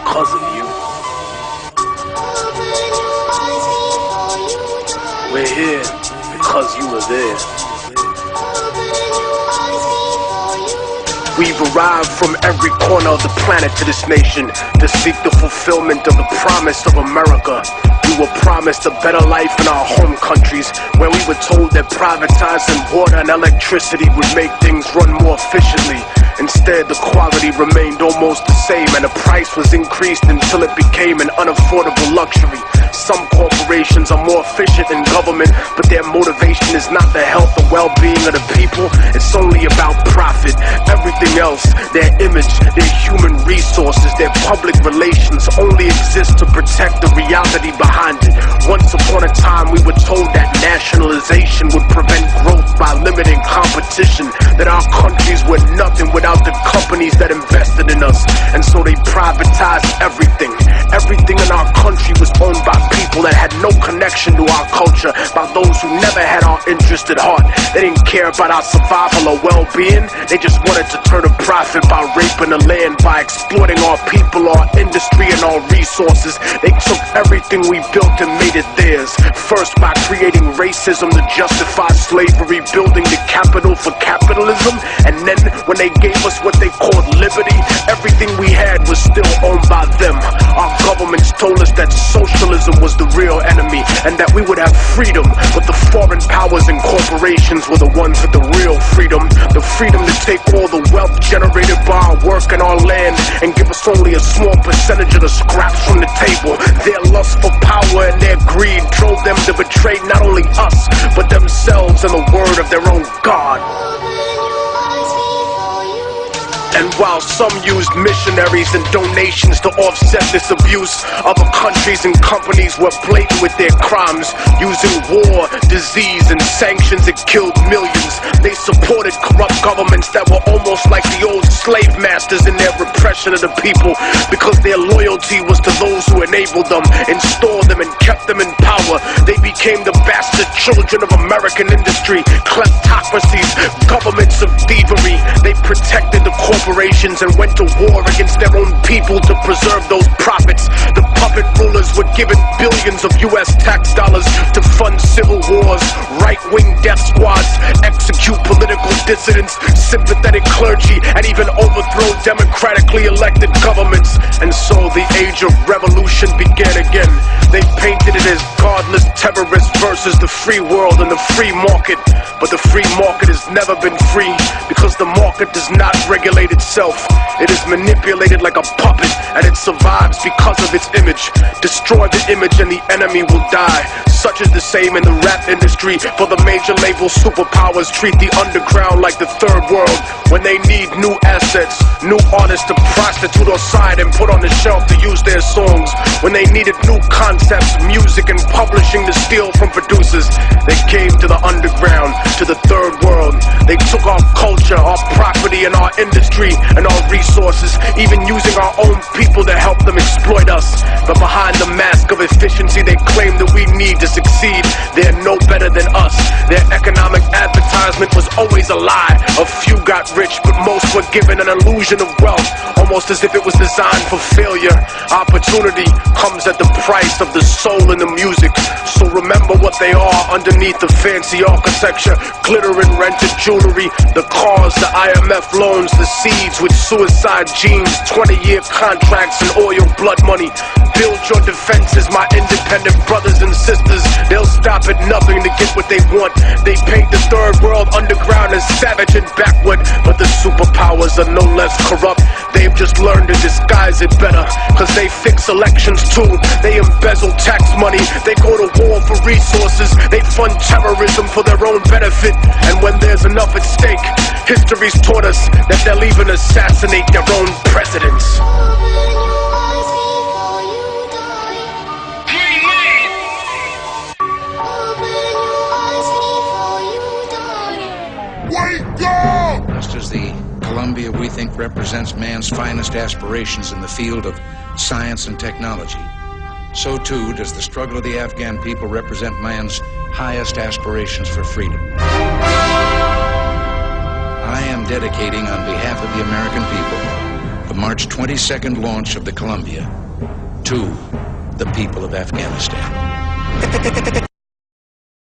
because of you. We're here because you were there. We've arrived from every corner of the planet to this nation to seek the fulfillment of the promise of America. We were promised a better life in our home countries, where we were told that privatizing water and electricity would make things run more efficiently. Instead, the quality remained almost the same, and the price was increased until it became an unaffordable luxury. Some corporations are more efficient than government, but their motivation is not the health or well-being of the people. It's only about profit. Everything else, their image, their human resources, their public relations only exist to protect the reality behind it. Once upon a time, we were told that nationalization would prevent growth by limiting competition, that our countries were nothing without the companies that invested in us. And so they privatized everything. Everything in our country was owned by people that had no connection to our culture, by those who never had our interest at heart. They didn't care about our survival or well-being. They just wanted to turn a profit by raping the land, by exploiting our people, our industry, and our resources. They took everything we built and made it theirs. First by creating racism to justify slavery, building the capital for capitalism, and then when they gave us what they called liberty, everything we had was still owned by them. Our governments told us that socialism was the real enemy and that we would have freedom, but the foreign powers and corporations were the ones with the real freedom. The freedom to take all the wealth generated by our work and our land and give us only a small percentage of the scraps from the table. Their lust for power and their greed drove them to betray not only us, but themselves and the word of their own God. And while some used missionaries and donations to offset this abuse, other countries and companies were blatant with their crimes, using war, disease, and sanctions that killed millions. They supported corrupt governments that were almost like the old slave masters in their repression of the people, because their loyalty was to those who enabled them, installed them, and kept them in power. They became the bastard children of American industry, kleptocracies, governments of thievery. They protected the corporations and went to war against their own people to preserve those profits. The puppet rulers were given billions of US tax dollars to fund civil wars, right-wing death squads, execute political dissidents, sympathetic clergy, and even overthrow democratically elected governments. And so the age of revolution began again. They painted it as godless terrorists versus the free world and the free market. But the free market has never been free, because the market does not regulate itself. It is manipulated like a puppet, and it survives because of its image. Destroy the image and the enemy will die. Such is the same in the rap industry, for the major label superpowers treat the underground like the third world. When they need new assets, new artists to prostitute or sign and put on the shelf to use their songs. When they needed new concepts, music, and publishing to steal from producers, they came to the underground, to the third world. They took our culture, our property, and our industry, and our resources, even using our own people to help them exploit us. But behind the mask of efficiency they claim that we need to succeed, they're no better than us. Their economic advertisement was always a lie. A few got rich, but most were given an illusion of wealth, almost as if it was designed for failure. Opportunity comes at the price of the soul in the music. So remember what they are underneath the fancy architecture, glitter and rented jewelry, the cars, the IMF loans, the seeds with suicide genes, 20-year contracts and oil blood money. Build your defenses, my independent brothers and sisters. They'll stop at nothing to get what they want. They paint the third world underground as savage and backward, but the superpowers are no less corrupt. They've just learned to disguise it better, cause they fix elections too. They embezzle tax money, they go to war for resources, they fund terrorism for their own benefit. And when there's enough at stake, history's taught us that they'll even assassinate their own presidents. Just as the Columbia we think represents man's finest aspirations in the field of science and technology, so too does the struggle of the Afghan people represent man's highest aspirations for freedom. I am dedicating on behalf of the American people the March 22nd launch of the Columbia to the people of Afghanistan.